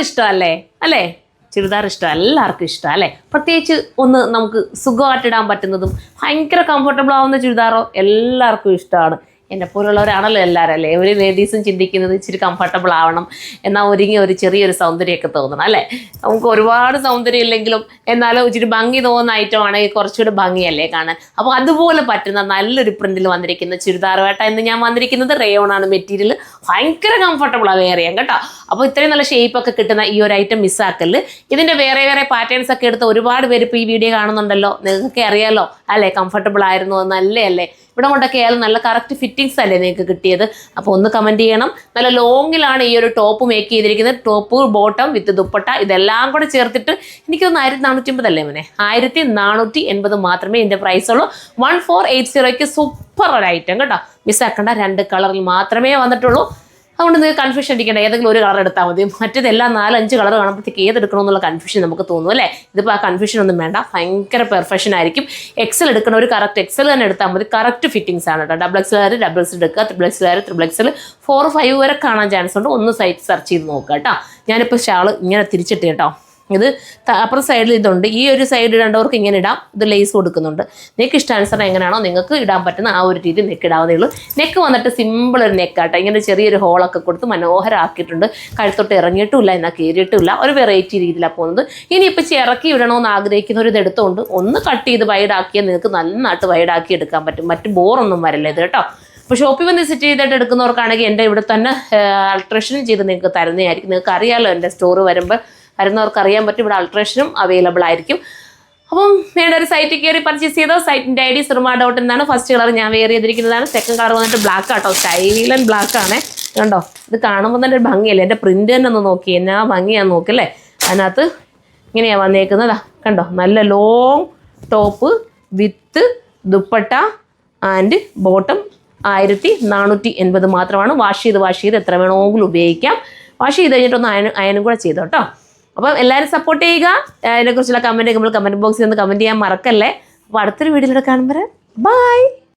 ഇഷ്ടമല്ലേ അല്ലേ? ചുരിദാർ ഇഷ്ടം എല്ലാവർക്കും ഇഷ്ടം അല്ലേ? പ്രത്യേകിച്ച് ഒന്ന് നമുക്ക് സുഖമായിട്ടിടാൻ പറ്റുന്നതും ഭയങ്കര കംഫർട്ടബിൾ ആവുന്ന ചുരിദാറോ എല്ലാവർക്കും ഇഷ്ടമാണ്. എന്നെ പോലുള്ളവരാണല്ലോ എല്ലാവരും അല്ലേ? ഒരു ലേഡീസും ചിന്തിക്കുന്നത് ഇച്ചിരി കംഫർട്ടബിൾ ആവണം, എന്നാൽ ഒരുങ്ങി ഒരു ചെറിയൊരു സൗന്ദര്യമൊക്കെ തോന്നണം അല്ലേ? നമുക്ക് ഒരുപാട് സൗന്ദര്യം ഇല്ലെങ്കിലും എന്നാലും ഇച്ചിരി ഭംഗി തോന്നുന്ന ഐറ്റം ആണെങ്കിൽ കുറച്ചുകൂടി ഭംഗിയല്ലേ കാണാൻ. അപ്പോൾ അതുപോലെ പറ്റുന്ന നല്ലൊരു പ്രിന്റിൽ വന്നിരിക്കുന്ന ചുരിദാറുമായിട്ടാ ഇന്ന് ഞാൻ വന്നിരിക്കുന്നത്. റേയോണാണ് മെറ്റീരിയൽ, ഭയങ്കര കംഫർട്ടബിളാണ് വെയർ ചെയ്യാൻ കേട്ടോ. അപ്പോൾ ഇത്രയും നല്ല ഷേപ്പൊക്കെ കിട്ടുന്ന ഈ ഒരു ഐറ്റം മിസ്സാക്കല്. ഇതിൻ്റെ വേറെ വേറെ പാറ്റേൺസ് ഒക്കെ എടുത്ത് ഒരുപാട് പേര് ഇപ്പോൾ ഈ വീഡിയോ കാണുന്നുണ്ടല്ലോ, നിങ്ങൾക്കൊക്കെ അറിയാലോ അല്ലേ? കംഫർട്ടബിൾ ആയിരുന്നു നല്ലേ അല്ലേ? ഇവിടെ കൊണ്ടൊക്കെ ആയാലും നല്ല കറക്റ്റ് ഫിറ്റിങ്സ് അല്ലേ നിങ്ങൾക്ക് കിട്ടിയത്? അപ്പോൾ ഒന്ന് കമൻറ്റ് ചെയ്യണം. നല്ല ലോങ്ങിലാണ് ഈ ഒരു ടോപ്പ് മേക്ക് ചെയ്തിരിക്കുന്നത്. ടോപ്പ് ബോട്ടം വിത്ത് ദുപ്പട്ട ഇതെല്ലാം കൂടെ ചേർത്തിട്ട് എനിക്കൊന്ന് 1450 അല്ലേ മോനെ? 1480 മാത്രമേ ഇതിൻ്റെ പ്രൈസ് ഉള്ളൂ. 1480 സൂപ്പർ ഒരു ഐറ്റം കേട്ടോ. മിസ്സാക്കണ്ട. 2 കളറിൽ മാത്രമേ വന്നിട്ടുള്ളൂ. അതുകൊണ്ട് നിങ്ങൾക്ക് കൺഫ്യൂഷൻ അടിക്കേണ്ട, ഏതെങ്കിലും ഒരു കളർ എടുത്താൽ മതി. മറ്റേതെല്ലാം 4-5 കളർ കാണുമ്പോഴത്തേക്ക് ഏതെടുക്കണമെന്നുള്ള കൺഫ്യൂഷൻ നമുക്ക് തോന്നും അല്ലേ? ഇതിപ്പോൾ ആ കൺഫ്യൂഷൻ ഒന്നും വേണ്ട, ഭയങ്കര പെർഫെക്ഷൻ ആയിരിക്കും. എക്സൽ എടുക്കണ ഒരു കറക്റ്റ് എക്സൽ തന്നെ എടുത്താൽ മതി. കറക്റ്റ് ഫിറ്റിങ്സ് ആണ് കേട്ടോ. XXL എടുക്കുക, XXL 4-5 വരെ കാണാൻ ചാൻസ് ഉണ്ട്. ഒന്ന് സൈറ്റ് സെർച്ച് ചെയ്ത് നോക്കുക കേട്ടോ. ഞാനിപ്പോൾ ഷാള് ഇങ്ങനെ തിരിച്ചിട്ട് കേട്ടോ. ഇത് അപ്പുറം സൈഡിൽ ഇതുണ്ട്. ഈ ഒരു സൈഡ് ഇടേണ്ടവർക്ക് ഇങ്ങനെ ഇടാം. ഇത് ലേസ് കൊടുക്കുന്നുണ്ട്. നെക്ക് ഇഷ്ടാനുസരണം എങ്ങനെയാണോ നിങ്ങൾക്ക് ഇടാൻ പറ്റുന്ന ആ ഒരു രീതി നെക്ക് ഇടാവുന്നേ ഉള്ളൂ. നെക്ക് വന്നിട്ട് സിമ്പിൾ ഒരു നെക്കാട്ടോ. ഇങ്ങനെ ചെറിയൊരു ഹോളൊക്കെ കൊടുത്ത് മനോഹരമാക്കിയിട്ടുണ്ട്. കഴുത്തോട്ട് ഇറങ്ങിയിട്ടുമില്ല, എന്നാൽ കയറിയിട്ടുമില്ല. ഒരു വെറൈറ്റി രീതിയിലാണ് പോകുന്നത്. ഇനിയിപ്പോൾ ഇറക്കി ഇടണമെന്ന് ആഗ്രഹിക്കുന്നവർ ഇത് എടുത്തുകൊണ്ട് ഒന്ന് കട്ട് ചെയ്ത് വൈഡാക്കിയാൽ നിങ്ങൾക്ക് നന്നായിട്ട് വൈഡാക്കി എടുക്കാൻ പറ്റും. മറ്റ് ബോറൊന്നും വരില്ല ഇത് കേട്ടോ. അപ്പോൾ ഷോപ്പിൽ വന്ന് സെറ്റ് ചെയ്തിട്ട് എടുക്കുന്നവർക്കാണെങ്കിൽ എൻ്റെ ഇവിടെ തന്നെ അൾട്രേഷൻ ചെയ്ത് നിങ്ങൾക്ക് തരുന്നതായിരിക്കും. നിങ്ങൾക്ക് അറിയാമല്ലോ, എൻ്റെ സ്റ്റോർ വരുന്നവർക്ക് അറിയാൻ പറ്റും. ഇവിടെ അൾട്രേഷനും അവൈലബിൾ ആയിരിക്കും. അപ്പം വേണ്ട ഒരു സൈറ്റിൽ കയറി പർച്ചേസ് ചെയ്തോ. സൈറ്റിൻ്റെ ID surma.in എന്നാണ്. ഫസ്റ്റ് കളർ ഞാൻ വെയർ ചെയ്തിരിക്കുന്നതാണ്. സെക്കൻഡ് കളർ വന്നിട്ട് ബ്ലാക്ക് ആട്ടോ. സൈലന്റ് ബ്ലാക്ക് ആണേ. കണ്ടോ, ഇത് കാണുമ്പോൾ തന്നെ ഒരു ഭംഗിയല്ലേ? എൻ്റെ പ്രിന്റ് തന്നെ ഒന്ന് നോക്കി, എന്നാ ഭംഗിയാന്ന് നോക്കല്ലേ? അതിനകത്ത് ഇങ്ങനെയാണ് വന്നേക്കുന്നതാ. കണ്ടോ, നല്ല long top with dupatta and bottom. 1480 മാത്രമാണ്. വാഷ് ചെയ്ത് എത്ര വേണമെങ്കിലും ഉപയോഗിക്കാം. വാഷ് ചെയ്ത് കഴിഞ്ഞിട്ടൊന്ന് അയനും കൂടെ ചെയ്തോ കേട്ടോ. അപ്പം എല്ലാവരും സപ്പോർട്ട് ചെയ്യുക. അതിനെക്കുറിച്ചുള്ള കമൻറ്റ് നമ്മൾ കമൻറ്റ് ബോക്സിൽ ഒന്ന് കമൻറ്റ് ചെയ്യാൻ മറക്കല്ലേ. അപ്പോൾ അടുത്തൊരു വീഡിയോയിലൂടെ കാണുമ്പോൾ ബൈ.